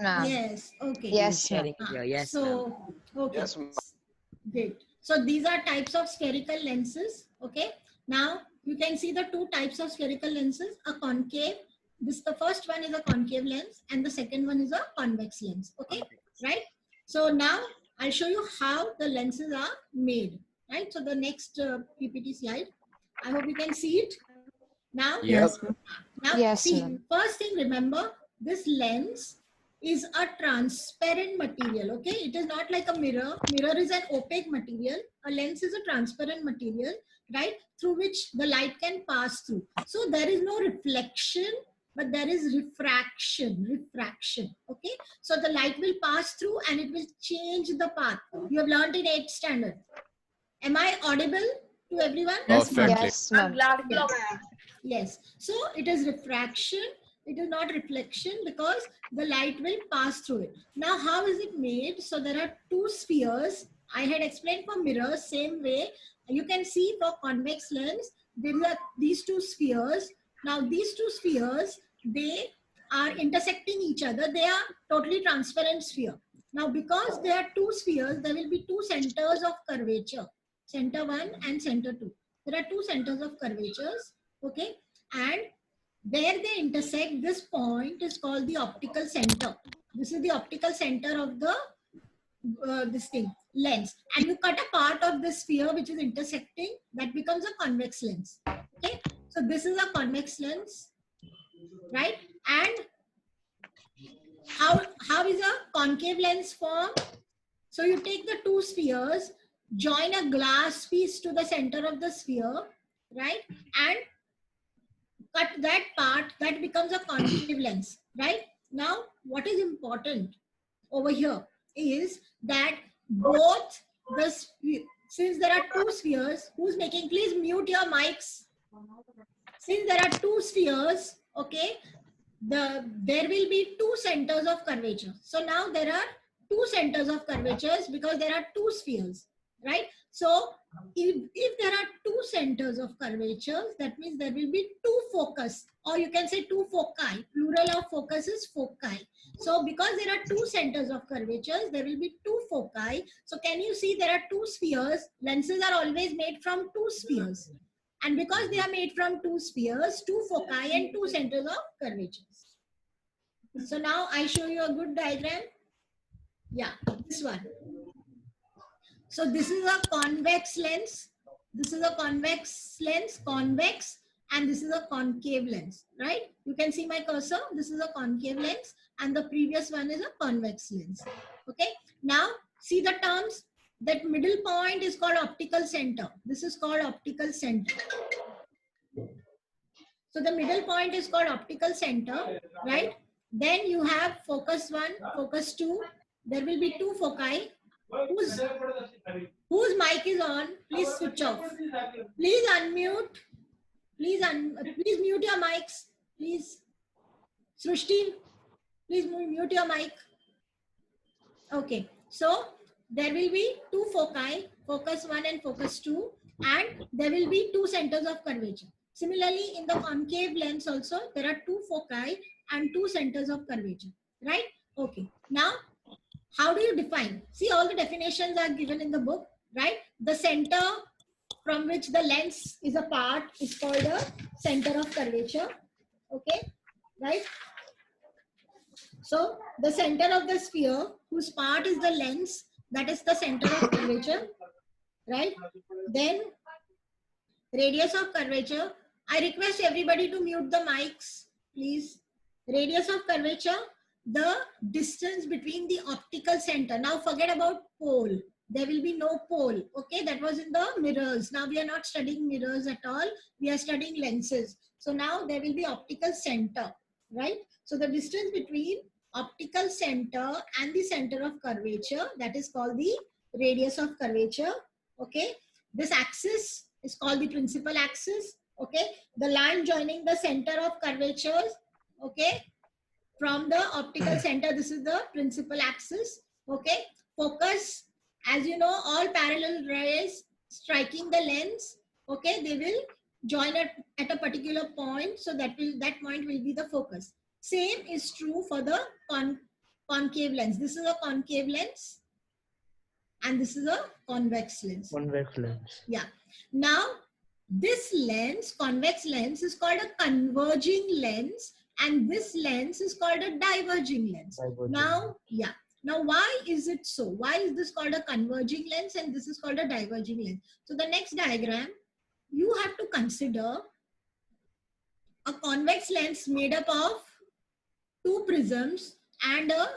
ma'am. Yes, okay. Yes, ma'am. Sharing video. Yes, ma'am. So, okay, Yes, ma'am. great. So these are types of spherical lenses. Okay. Now you can see the two types of spherical lenses, a concave. The first one is a concave lens and the second one is a convex lens. Okay. Right. So now I'll show you how the lenses are made. Right. So the next PPT slide. I hope you can see it. Now, Yep. Yes, see, ma'am. first thing, remember, this lens is a transparent material, okay? It is not like a mirror. Mirror is an opaque material. A lens is a transparent material, right? Through which the light can pass through. So there is no reflection, but there is refraction, okay? So the light will pass through and it will change the path. You have learned in 8th standard. Am I audible to everyone? Perfectly. Yes, ma'am. Yeah. Yes. So it is refraction. It is not reflection because the light will pass through it. Now, how is it made? So there are two spheres. I had explained for mirrors, same way. You can see for convex lens, there are these two spheres. Now, these two spheres, they are intersecting each other. They are totally transparent sphere. Now, because there are two spheres, there will be two centers of curvature. Center 1 and center 2. There are two centers of curvatures, okay, and where they intersect, this point is called the optical center. This is the optical center of the this thing lens, and you cut a part of the sphere which is intersecting, that becomes a convex lens. Okay, so this is a convex lens, right? And how is a concave lens formed? So you take the two spheres, join a glass piece to the center of the sphere, right? And cut that part, that becomes a concave lens, right? Now, what is important over here is that both since there are two spheres, who's making, please mute your mics. Since there are two spheres, okay, there will be two centers of curvature. So now there are two centers of curvatures because there are two spheres, right? So if there are two centers of curvatures, that means there will be two focus, or you can say two foci. Plural of focus is foci. So because there are two centers of curvatures, there will be two foci. So can you see there are two spheres? Lenses are always made from two spheres. And because they are made from two spheres, two foci and two centers of curvatures. So now I show you a good diagram. Yeah, this one. So this is a convex lens. This is a convex lens, convex, and this is a concave lens, right? You can see my cursor. This is a concave lens and the previous one is a convex lens. Okay. Now see the terms. That middle point is called optical center. This is called optical center. So the middle point is called optical center, right? Then you have focus 1, focus 2. There will be two foci. Whose mic is on? Please switch off. Please unmute. Please mute your mics. Please. Srushti, please mute your mic. Okay. So there will be two foci, focus 1 and focus 2, and there will be two centers of curvature. Similarly, in the concave lens also, there are two foci and two centers of curvature, right? Okay. Now, how do you define? See, all the definitions are given in the book, right? The center from which the lens is a part is called a center of curvature, okay, right? So the center of the sphere, whose part is the lens, that is the center of curvature, right? Then radius of curvature. I request everybody to mute the mics, please. Radius of curvature, the distance between the optical center. Now forget about pole. There will be no pole. Okay, that was in the mirrors. Now we are not studying mirrors at all. We are studying lenses. So now there will be optical center, right? So the distance between optical center and the center of curvature, that is called the radius of curvature. Okay, this axis is called the principal axis. Okay, the line joining the center of curvatures, okay, from the optical center, this is the principal axis. Okay, focus, as you know, all parallel rays striking the lens, okay, they will join at a particular point, so that point will be the focus. Same is true for the concave lens. This is a concave lens and this is a convex lens. Convex lens. Yeah. Now, this lens, convex lens, is called a converging lens, and this lens is called a diverging lens. Diverging. Now, yeah. Now, why is it so? Why is this called a converging lens and this is called a diverging lens? So, the next diagram, you have to consider a convex lens made up of two prisms and a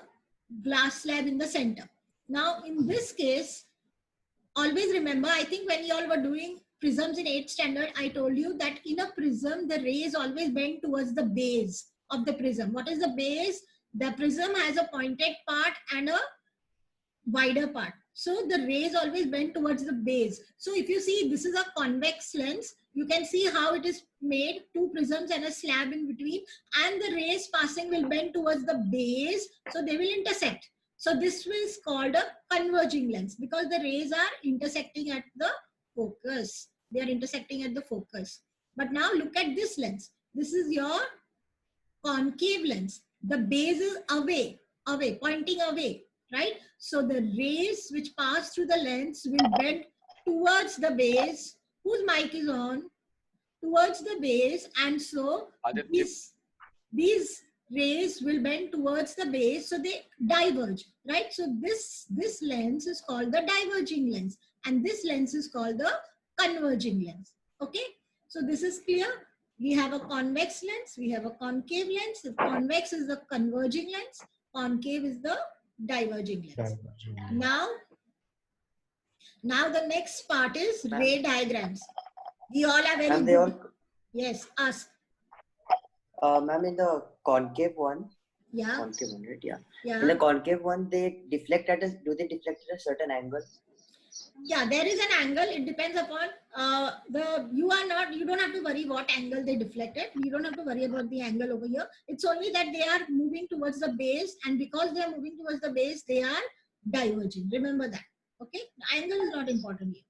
glass slab in the center. Now, in this case, always remember, I think when you all were doing prisms in 8th standard, I told you that in a prism, the rays always bend towards the base of the prism. What is the base? The prism has a pointed part and a wider part. So the rays always bend towards the base. So if you see, this is a convex lens. You can see how it is made, two prisms and a slab in between, and the rays passing will bend towards the base. So they will intersect. So this is called a converging lens because the rays are intersecting at the focus. They are intersecting at the focus. But now look at this lens. This is your concave lens. The base is away, pointing away, right? So the rays which pass through the lens will bend towards the base. Whose mic is on? Towards the base, and so these rays will bend towards the base, so they diverge, right? So this lens is called the diverging lens, and this lens is called the converging lens. Okay, so this is clear. We have a convex lens, we have a concave lens. The convex is the converging lens, concave is the diverging lens. Now the next part is ray diagrams. We all are very good. Yes, ask. Ma'am, in the concave one, yeah, concave one, right? Yeah. Yeah. In the concave one, they deflect at do they deflect at a certain angle? Yeah, there is an angle. It depends upon you don't have to worry what angle they deflected. You don't have to worry about the angle over here. It's only that they are moving towards the base, and because they are moving towards the base, they are diverging. Remember that. Okay, the angle is not important here.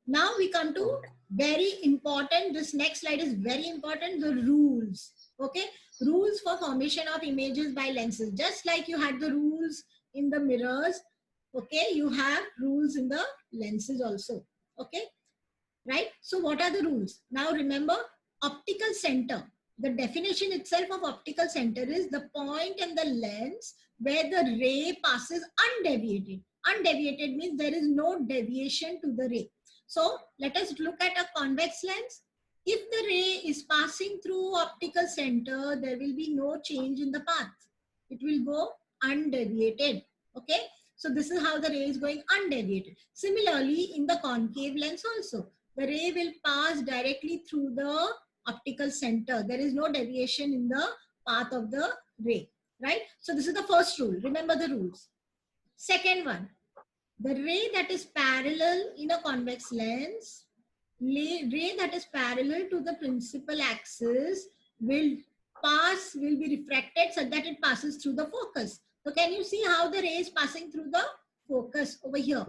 Now we come to very important. This next slide is very important. The rules. Okay, rules for formation of images by lenses. Just like you had the rules in the mirrors. Okay, you have rules in the lenses also. Okay, right? So what are the rules? Now remember, optical center. The definition itself of optical center is the point in the lens where the ray passes undeviated. Undeviated means there is no deviation to the ray. So let us look at a convex lens. If the ray is passing through optical center, there will be no change in the path. It will go undeviated. Okay. So this is how the ray is going undeviated. Similarly, in the concave lens also, the ray will pass directly through the optical center. There is no deviation in the path of the ray, right? So this is the first rule. Remember the rules. Second one, the ray that is parallel in a convex lens, ray that is parallel to the principal axis will be refracted so that it passes through the focus. So can you see how the ray is passing through the focus over here,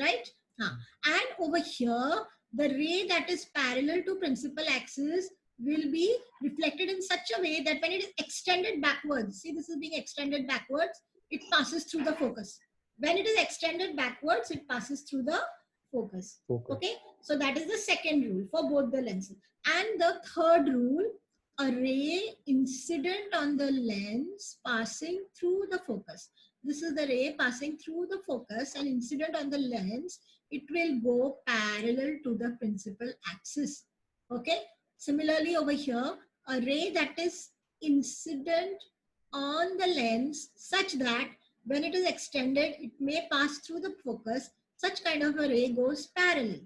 right? And over here, the ray that is parallel to principal axis will be reflected in such a way that when it is extended backwards, see this is being extended backwards, it passes through the focus. When it is extended backwards, it passes through the focus. Okay, so that is the second rule for both the lenses. And the third rule, a ray incident on the lens passing through the focus. This is the ray passing through the focus and incident on the lens. It will go parallel to the principal axis. Okay. Similarly over here, a ray that is incident on the lens such that when it is extended, it may pass through the focus. Such kind of a ray goes parallel.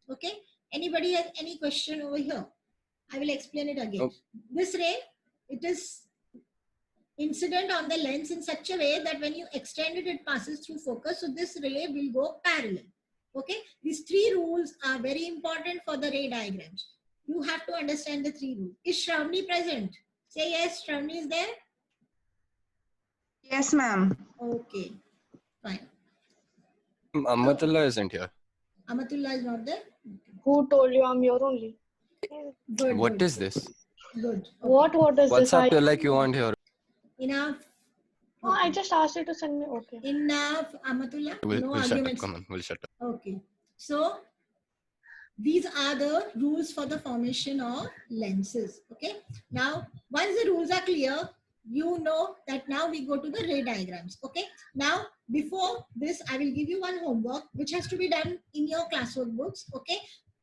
Okay. Anybody has any question over here? I will explain it again. This ray, it is incident on the lens in such a way that when you extend it, it passes through focus. So this ray will go parallel. Okay. These three rules are very important for the ray diagrams. You have to understand the three rules. Is Shravani present? Say yes, Shravani is there? Yes, ma'am. Okay. Fine. Amatullah isn't here. Amatullah is not there? Who told you I'm here only? Good. What good. is this? Good. Okay. What is What's this? up to like you want here? Enough. Oh, I just asked you to send me. Okay. Enough, Amatullah. We'll No shut up. arguments. Come on, we'll shut up. Okay. So these are the rules for the formation of lenses. Okay. Now, once the rules are clear, you know that now we go to the ray diagrams. Okay. Now, before this, I will give you one homework which has to be done in your classwork books. Okay.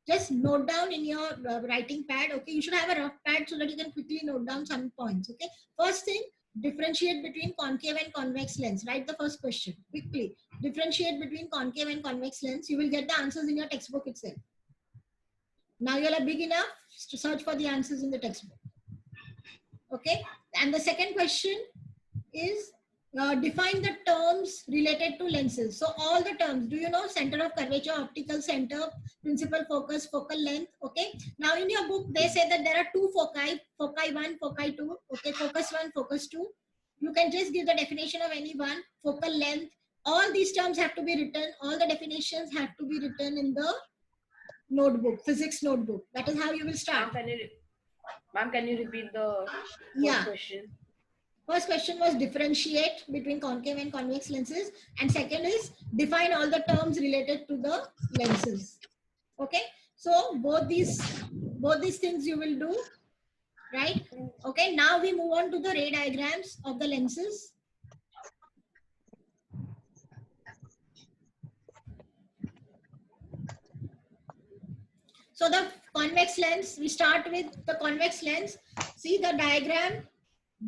Just note down in your writing pad. Okay. You should have a rough pad so that you can quickly note down some points. Okay. First thing, differentiate between concave and convex lens. Write the first question quickly. Differentiate between concave and convex lens. You will get the answers in your textbook itself. Now you are big enough to search for the answers in the textbook. Okay. And the second question is define the terms related to lenses. So all the terms, do you know center of curvature, optical center, principal focus, focal length? Okay. Now in your book, they say that there are two foci, foci 1, foci 2. Okay. Focus 1, focus 2. You can just give the definition of any one, focal length. All these terms have to be written. All the definitions have to be written in the notebook, physics notebook. That is how you will start. Ma'am, can you repeat the Yeah. first question? First question was differentiate between concave and convex lenses. And second is define all the terms related to the lenses. Okay. So both these things you will do, right? Okay. Now we move on to the ray diagrams of the lenses. So the convex lens, we start with the convex lens. See the diagram.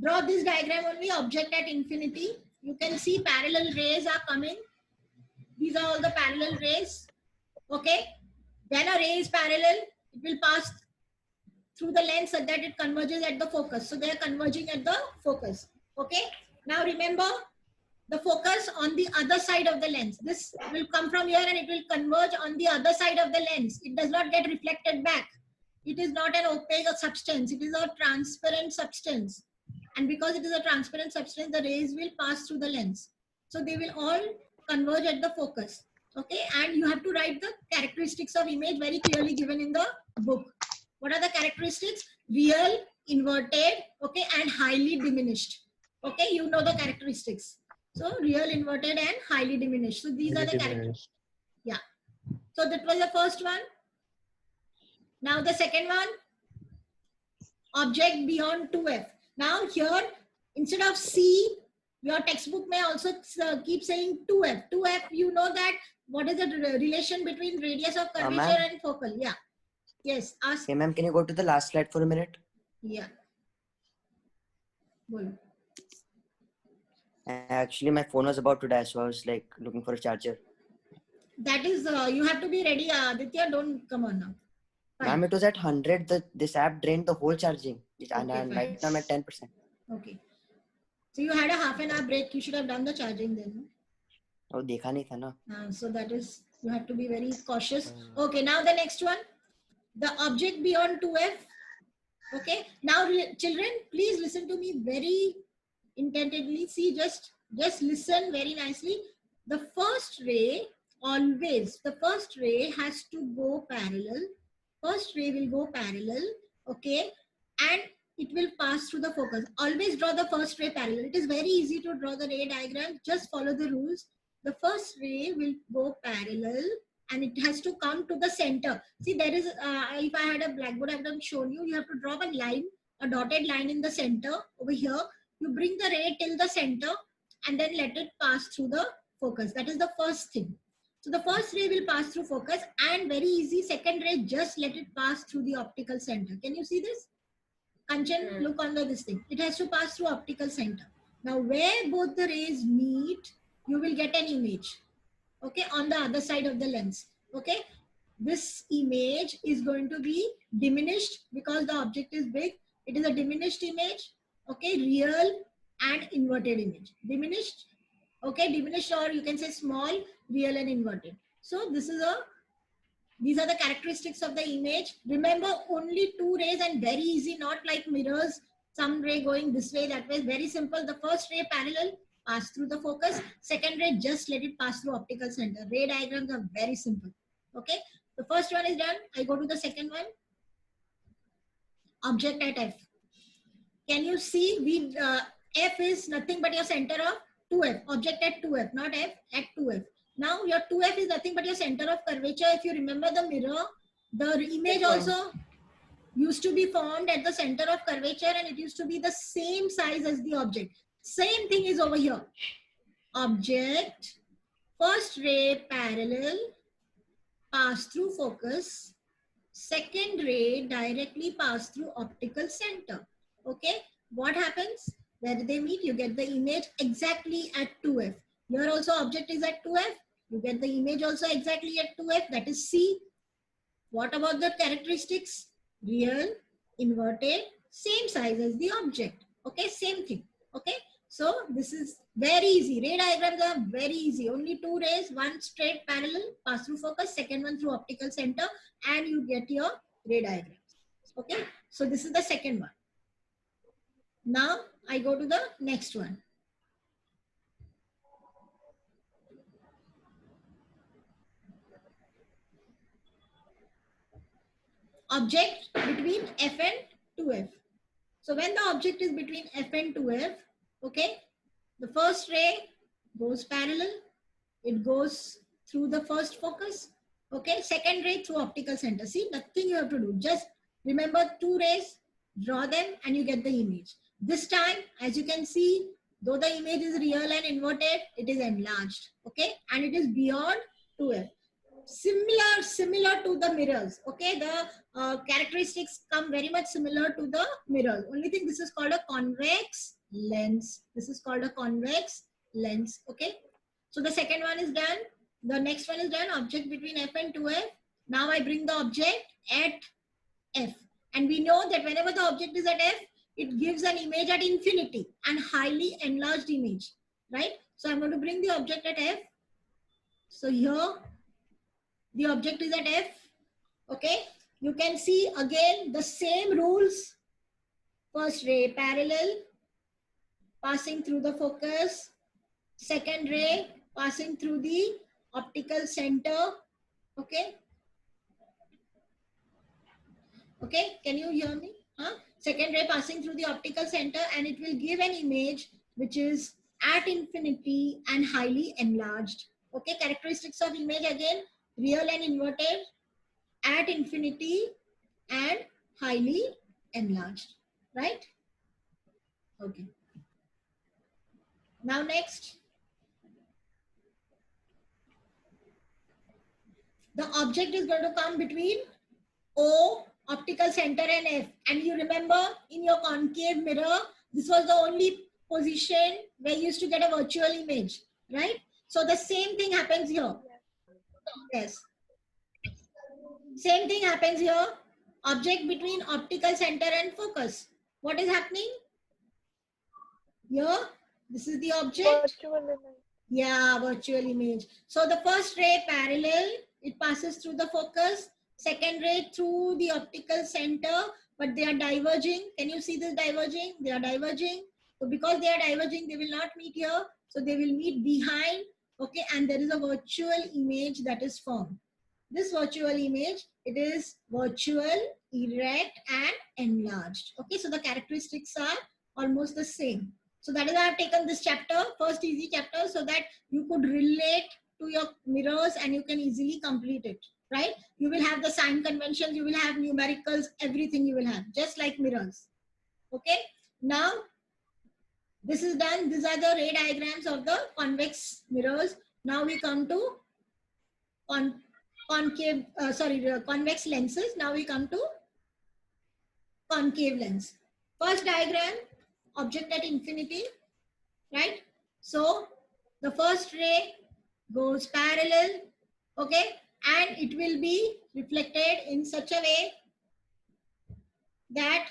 Draw this diagram only, object at infinity. You can see parallel rays are coming. These are all the parallel rays. Okay. When a ray is parallel, it will pass through the lens so that it converges at the focus. So they are converging at the focus. Okay. Now remember the focus on the other side of the lens. This will come from here and it will converge on the other side of the lens. It does not get reflected back. It is not an opaque substance. It is a transparent substance. And because it is a transparent substance, the rays will pass through the lens. So they will all converge at the focus. Okay. And you have to write the characteristics of image very clearly given in the book. What are the characteristics? Real, inverted, okay, and highly diminished. Okay. You know the characteristics. So real, inverted, and highly diminished. So these are the characteristics. Yeah. So that was the first one. Now the second one, object beyond 2f. Now here, instead of C, your textbook may also keep saying 2f. 2f, you know that what is the relation between radius of curvature and focal? Yeah. Yes. Ask. Hey ma'am, can you go to the last slide for a minute? Yeah. Bolo. Actually, my phone was about to die, so I was like looking for a charger. That is, you have to be ready. Aditya, don't come on now. Fine. Ma'am, it was at 100. This app drained the whole charging. And Okay, right now I'm at 10%. Okay. So you had a half an hour break. You should have done the charging then. Oh, dekha nahi tha na. So that is, you have to be very cautious. Okay, now the next one. The object beyond 2f. Okay. Now, children, please listen to me very intently. See, just listen very nicely. The first ray, always, the first ray has to go parallel. First ray will go parallel. Okay. And it will pass through the focus. Always draw the first ray parallel. It is very easy to draw the ray diagram. Just follow the rules. The first ray will go parallel and it has to come to the center. See, there is, if I had a blackboard, I would have shown you, you have to draw a line, a dotted line in the center over here. You bring the ray till the center and then let it pass through the focus. That is the first thing. So the first ray will pass through focus and very easy, second ray, just let it pass through the optical center. Can you see this? Kanchan, look under this thing. It has to pass through optical center. Now, where both the rays meet, you will get an image. Okay, on the other side of the lens. Okay, this image is going to be diminished because the object is big. It is a diminished image. Okay, real and inverted image. Diminished. Okay, diminished, or you can say small, real and inverted. So this is these are the characteristics of the image. Remember, only two rays and very easy, not like mirrors. Some ray going this way, that way. Very simple. The first ray parallel, pass through the focus. Second ray, just let it pass through optical center. Ray diagrams are very simple. Okay. The first one is done. I go to the second one. Object at F. Can you see? F is nothing but your center of 2F, object at 2F, not F, at 2F. Now your 2F is nothing but your center of curvature. If you remember the mirror, the image also used to be formed at the center of curvature, and it used to be the same size as the object. Same thing is over here. Object, first ray parallel, pass through focus, second ray directly pass through optical center. Okay, what happens? Where they meet, you get the image exactly at 2F. Here also object is at 2F. You get the image also exactly at 2F, that is C. What about the characteristics? Real, inverted, same size as the object. Okay, same thing. Okay, so this is very easy. Ray diagrams are very easy. Only two rays, one straight parallel, pass through focus, second one through optical center, and you get your ray diagrams. Okay, so this is the second one. Now I go to the next one. Object between F and 2F. So when the object is between F and 2F, okay, the first ray goes parallel. It goes through the first focus. Okay, second ray through optical center. See, nothing you have to do. Just remember two rays, draw them, and you get the image. This time, as you can see, though the image is real and inverted, it is enlarged. Okay, and it is beyond 2F. Similar to the mirrors. Okay, the characteristics come very much similar to the mirrors. Only thing, this is called a convex lens. This is called a convex lens. Okay, so the second one is done. The next one is done. Object between F and 2F. Now I bring the object at F, and we know that whenever the object is at F, it gives an image at infinity and highly enlarged image, right? So I'm going to bring the object at F. So here the object is at F. Okay, you can see again the same rules. First ray parallel, passing through the focus. Second ray passing through the optical center. Okay, okay, can you hear me? Second ray passing through the optical center, and it will give an image which is at infinity and highly enlarged. Okay, characteristics of image again, real and inverted, at infinity and highly enlarged, right? Okay. Now next, the object is going to come between O, optical center, and F. And you remember in your concave mirror, this was the only position where you used to get a virtual image, right? So the same thing happens here. Yes. Same thing happens here. Object between optical center and focus. What is happening? Here, this is the object. Virtual image. Yeah, virtual image. So the first ray parallel, it passes through the focus. Second ray through the optical center, but they are diverging. Can you see this diverging? They are diverging. So because they are diverging, they will not meet here. So they will meet behind. Okay, and there is a virtual image that is formed. This virtual image, it is virtual, erect, and enlarged. Okay, so the characteristics are almost the same. So that is why I have taken this chapter, first easy chapter, so that you could relate to your mirrors and you can easily complete it, right? You will have the sign conventions, you will have numericals, everything you will have, just like mirrors. Okay, now this is done. These are the ray diagrams of the convex mirrors. Now we come to convex lenses. Now we come to concave lens. First diagram, object at infinity, right? So the first ray goes parallel, okay, and it will be reflected in such a way that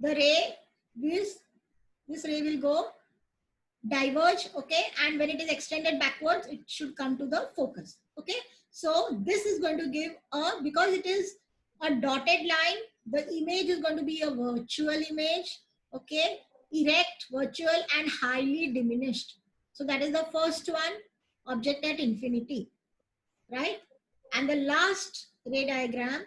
the ray, this ray will go diverge, okay, and when it is extended backwards, it should come to the focus, okay. So this is going to give a, because it is a dotted line, the image is going to be a virtual image, okay, erect, virtual, and highly diminished. So that is the first one, object at infinity, right? And the last ray diagram,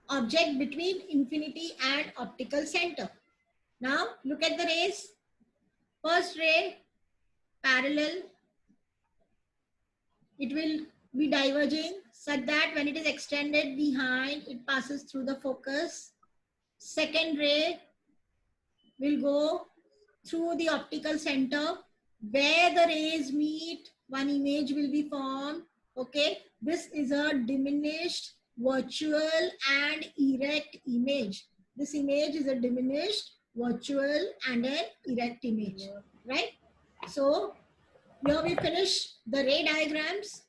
object between infinity and optical center. Now look at the rays. First ray parallel, it will be diverging such that when it is extended behind, it passes through the focus. Second ray will go through the optical center. Where the rays meet, one image will be formed. Okay, this is a diminished, virtual and erect image. This image is a diminished, virtual and an erect image, right? So here we finish the ray diagrams,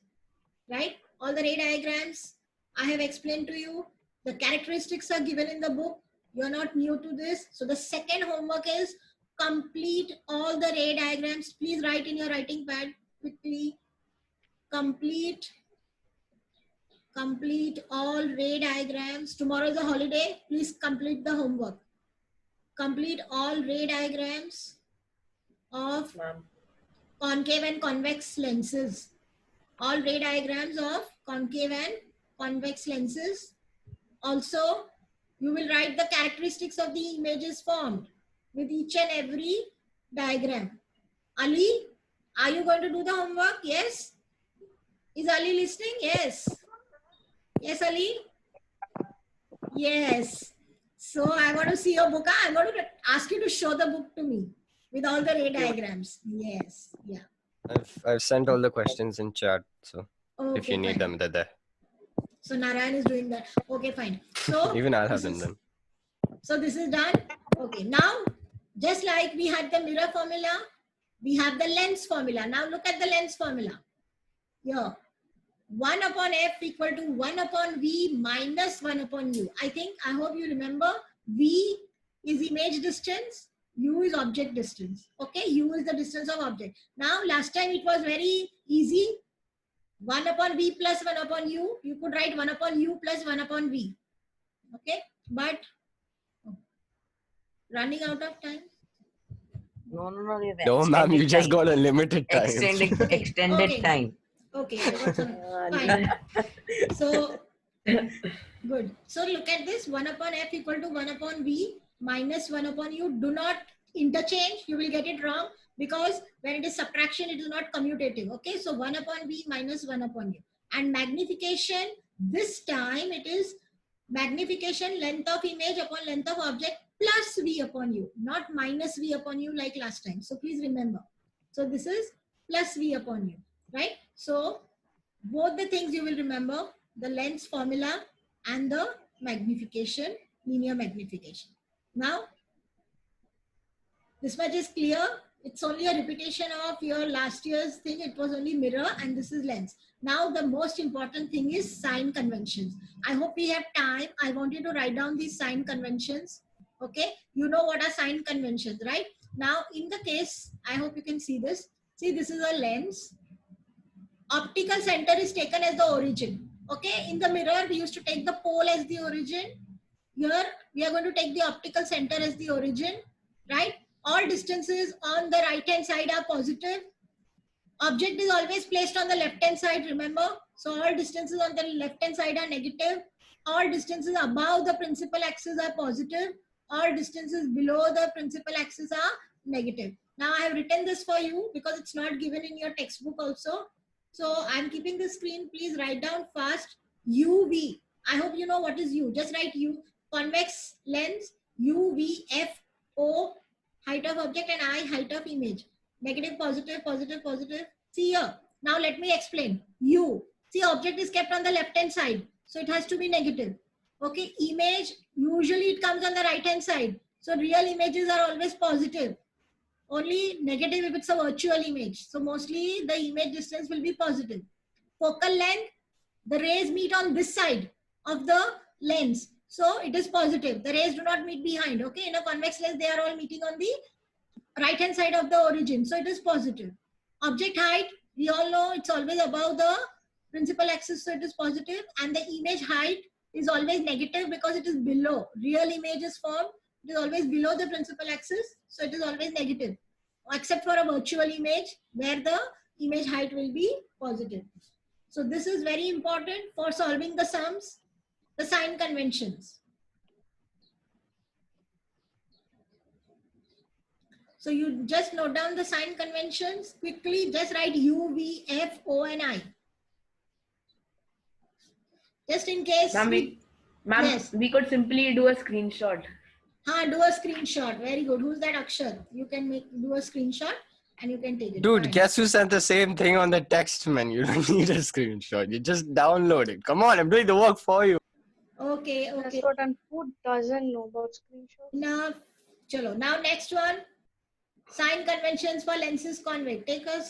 right? All the ray diagrams I have explained to you. The characteristics are given in the book. You're not new to this. So the second homework is complete all the ray diagrams. Please write in your writing pad quickly. Complete all ray diagrams. Tomorrow is a holiday. Please complete the homework. Complete all ray diagrams of concave and convex lenses. All ray diagrams of concave and convex lenses. Also, you will write the characteristics of the images formed with each and every diagram. Ali, are you going to do the homework? Yes? Is Ali listening? Yes. Yes, Ali? Yes. So I want to see your book. I'm going to ask you to show the book to me with all the ray diagrams. Yes. Yeah. I've sent all the questions in chat, so Okay, if you need fine. them, they're there. So Narayan is doing that. Okay, fine. So Even I'll have this them is- then. So this is done. Okay, now just like we had the mirror formula, we have the lens formula. Now look at the lens formula. Here, 1 upon f equal to 1 upon v minus 1 upon u. I hope you remember, v is image distance, u is object distance. Okay, u is the distance of object. Now last time it was very easy. 1 upon v plus 1 upon u. You could write 1 upon u plus 1 upon v. Okay, but running out of time. No, we've No, ma'am, you extended just time. got a limited time. Extended Okay. time. Okay, I got some. Fine. So, good. So look at this, 1 upon f equal to 1 upon v minus 1 upon u. Do not interchange, you will get it wrong because when it is subtraction, it is not commutative. Okay, so 1 upon v minus 1 upon u. And magnification, this time it is magnification length of image upon length of object plus v upon u, not minus v upon u like last time. So please remember. So this is plus v upon u, right? So both the things you will remember, the lens formula and the magnification, linear magnification. Now, this much is clear. It's only a repetition of your last year's thing. It was only mirror and this is lens. Now, the most important thing is sign conventions. I hope we have time. I want you to write down these sign conventions. Okay, you know what are sign conventions, right? Now, in the case, I hope you can see this. See, this is a lens. Optical center is taken as the origin. Okay, in the mirror, we used to take the pole as the origin. Here, we are going to take the optical center as the origin, right? All distances on the right hand side are positive. Object is always placed on the left hand side, remember? So all distances on the left hand side are negative. All distances above the principal axis are positive. All distances below the principal axis are negative. Now I have written this for you because it's not given in your textbook also. So I'm keeping the screen. Please write down fast. UV. I hope you know what is U. Just write U. Convex lens. UV, F, O, height of object, and I, height of image. Negative, positive, positive, positive. See here. Now let me explain. U. See, object is kept on the left hand side. So it has to be negative. Okay. Image, usually it comes on the right hand side. So real images are always positive. Only negative if it's a virtual image. So mostly the image distance will be positive. Focal length, the rays meet on this side of the lens. So it is positive. The rays do not meet behind. Okay. In a convex lens, they are all meeting on the right hand side of the origin. So it is positive. Object height, we all know it's always above the principal axis. So it is positive. And the image height is always negative because it is below. Real image is formed. It is always below the principal axis. So it is always negative. Except for a virtual image where the image height will be positive. So this is very important for solving the sums. the sign conventions. So you just note down the sign conventions quickly. Just write U, V, F, O, and I. Just in case. Yes. We could simply do a screenshot. Do a screenshot. Very good. Who's that Akshar? You can do a screenshot and you can take it. Dude, Fine. guess who sent the same thing on the text, man? You don't need a screenshot. You just download it. Come on, I'm doing the work for you. Okay. That's what, and who doesn't know about screenshots? Now, chalo. Now next one. Sign conventions for lenses convex. Take a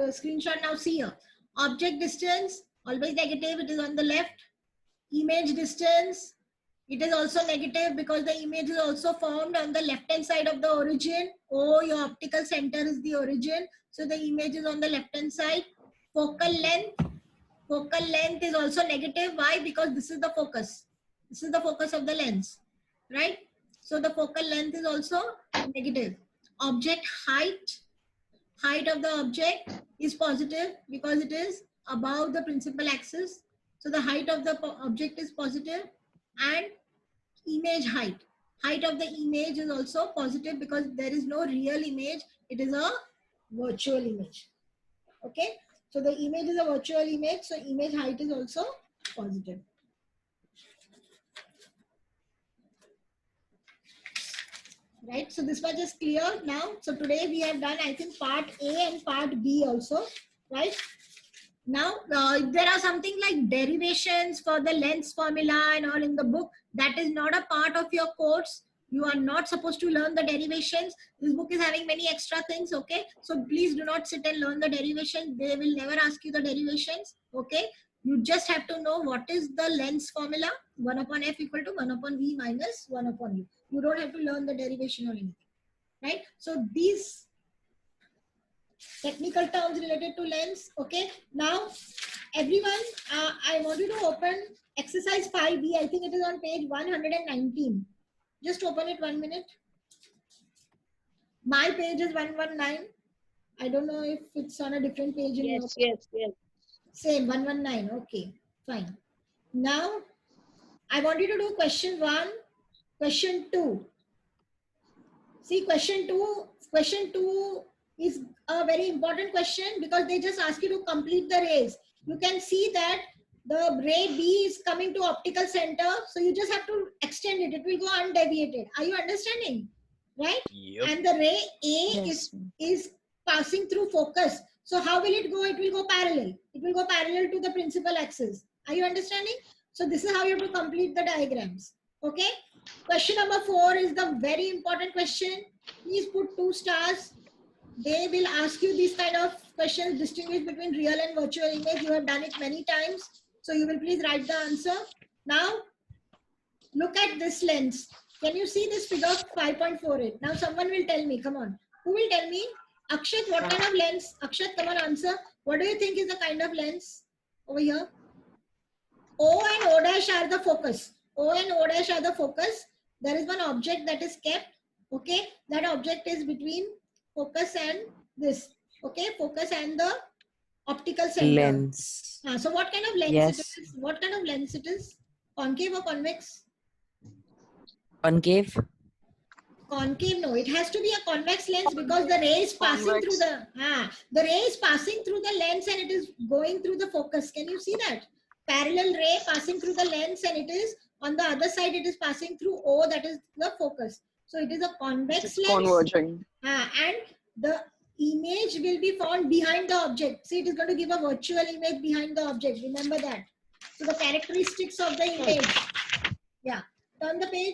screenshot now. See here. Object distance, always negative. It is on the left. Image distance. It is also negative because the image is also formed on the left hand side of the origin. Oh, your optical center is the origin. So the image is on the left hand side. Focal length. Focal length is also negative. Why? Because this is the focus. This is the focus of the lens. Right? So the focal length is also negative. Object height. Height of the object is positive because it is above the principal axis. So the height of the object is positive. And image height. Height of the image is also positive because there is no real image. It is a virtual image. Okay. So the image is a virtual image. So image height is also positive. Right. So this much is clear now. So today we have done, I think, part A and part B also. Right. Now, there are something like derivations for the lens formula and all in the book. That is not a part of your course. You are not supposed to learn the derivations. This book is having many extra things, okay? So please do not sit and learn the derivations. They will never ask you the derivations, okay? You just have to know what is the lens formula. 1 upon f equal to 1 upon v minus 1 upon u. You don't have to learn the derivation or anything, right? So these technical terms related to lens. Okay. Now, everyone, I want you to open exercise 5B. I think it is on page 119. Just open it 1 minute. My page is 119. I don't know if it's on a different page. In Yes. Same, 119. Okay, fine. Now, I want you to do question 1, question 2. See, question 2 is a very important question because they just ask you to complete the rays. You can see that the ray B is coming to optical center. So you just have to extend it. It will go undeviated. Are you understanding? Right? Yep. And the ray A is passing through focus. So how will it go? It will go parallel. It will go parallel to the principal axis. Are you understanding? So this is how you have to complete the diagrams. Okay. Question number 4 is the very important question. Please put 2 stars. They will ask you these kind of questions, distinguish between real and virtual image. You have done it many times. So you will please write the answer. Now, look at this lens. Can you see this figure 5.48? Now someone will tell me, come on. Who will tell me? Akshat, what kind of lens? Akshat, come on, answer. What do you think is the kind of lens over here? O and O dash are the focus. O and O dash are the focus. There is one object that is kept. Okay. That object is between focus and this. Okay. Focus and the optical center. Lens. So what kind of lens Yes. it is? What kind of lens it is? Concave or convex? Concave. Concave, no. It has to be a convex lens because the ray is passing through the ray is passing through the lens and it is going through the focus. Can you see that? Parallel ray passing through the lens and it is on the other side. It is passing through O, that is the focus. So it is a convex lens. Converging. And the image will be found behind the object. See, it is going to give a virtual image behind the object. Remember that. So the characteristics of the image. Yeah. Turn the page.